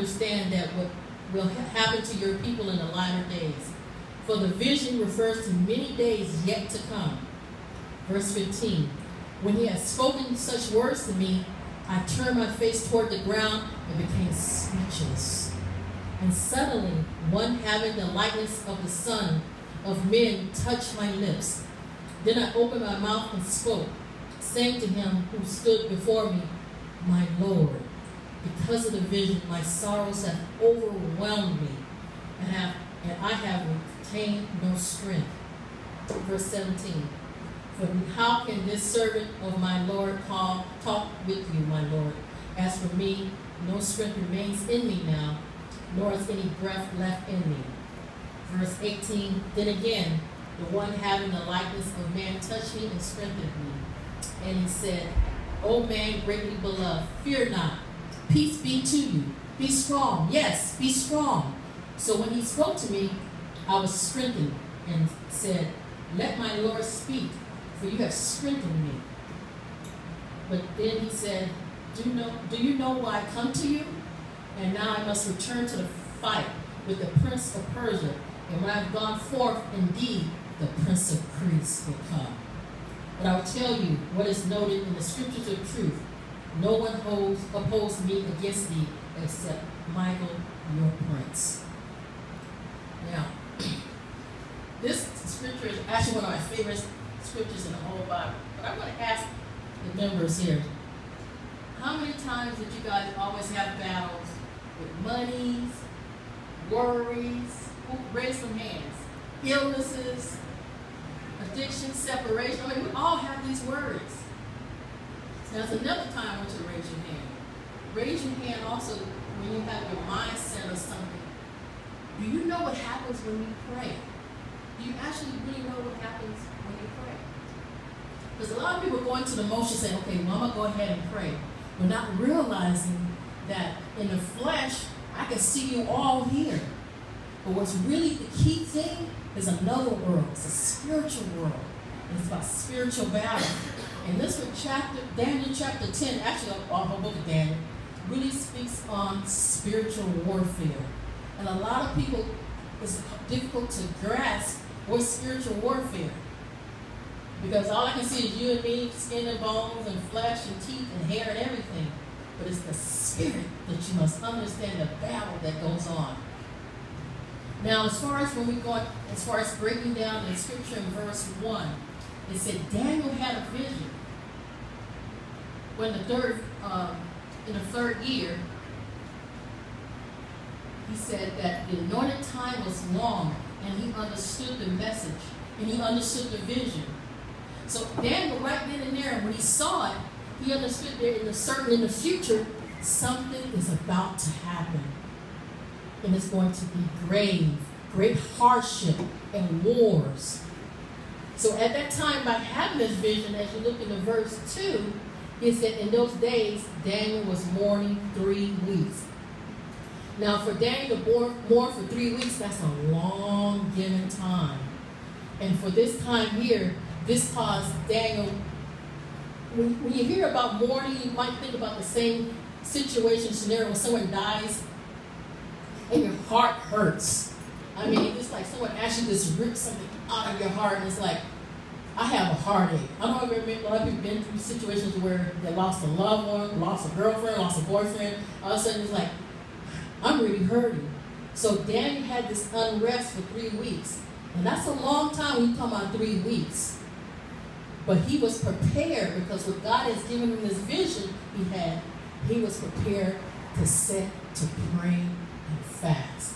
understand that what will happen to your people in the latter days. For the vision refers to many days yet to come. Verse 15. When he had spoken such words to me, I turned my face toward the ground and became speechless. And suddenly, one having the likeness of the Son of Men touched my lips. Then I opened my mouth and spoke, saying to him who stood before me, My Lord, because of the vision, my sorrows have overwhelmed me, and I have retained no strength. Verse 17. For how can this servant of my Lord talk with you, my Lord? As for me, no strength remains in me now, nor is any breath left in me. Verse 18. Then again, the one having the likeness of man touched me and strengthened me. And he said, O man greatly beloved, fear not. Peace be to you. Be strong. Yes, be strong. So when he spoke to me, I was strengthened and said, Let my Lord speak, for you have strengthened me. But then he said, Do you know why I come to you? And now I must return to the fight with the prince of Persia. And when I have gone forth, indeed, the prince of Greece will come. But I will tell you what is noted in the scriptures of truth. No one opposed me against thee except Michael, your prince. Now, this scripture is actually one of my favorite scriptures in the whole Bible. But I want to ask the members here, how many times did you guys always have battles with monies, worries, raise some hands, illnesses, addiction, separation? I mean, we all have these words. Now, there's another time I want you to raise your hand. Raise your hand also when you have your mindset of something. Do you know what happens when you pray? Do you actually really know what happens when you pray? Because a lot of people go into the motion saying, okay, well, I'm going to go ahead and pray. But not realizing that in the flesh, I can see you all here. But what's really the key thing is another world. It's a spiritual world. And it's about spiritual battle. And this one, Daniel chapter 10, actually the whole book of Daniel, really speaks on spiritual warfare. And a lot of people, it's difficult to grasp what's spiritual warfare. Because all I can see is you and me, skin and bones and flesh and teeth and hair and everything. But it's the spirit that you must understand, the battle that goes on. Now, as far as breaking down the scripture in verse 1, it said Daniel had a vision when in the third year. He said that the anointed time was long, and he understood the message, and he understood the vision. So Daniel, right then and there, when he saw it, he understood that in the future, something is about to happen. And it's going to be great hardship and wars. So at that time, by having this vision, as you look into verse 2, it said in those days, Daniel was mourning 3 weeks. Now, for Daniel to mourn for 3 weeks, that's a long given time. And for this time here, this caused Daniel, when you hear about mourning, you might think about the same situation, scenario when someone dies and your heart hurts. I mean, it's like someone actually just ripped something out of your heart, and it's like, I have a heartache. I don't know if a lot of people been through situations where they lost a loved one, lost a girlfriend, lost a boyfriend. All of a sudden, it's like, I'm really hurting. So Daniel had this unrest for 3 weeks. And that's a long time when you talk about 3 weeks. But he was prepared because what God has given him this vision he was prepared to sit, to pray, and fast.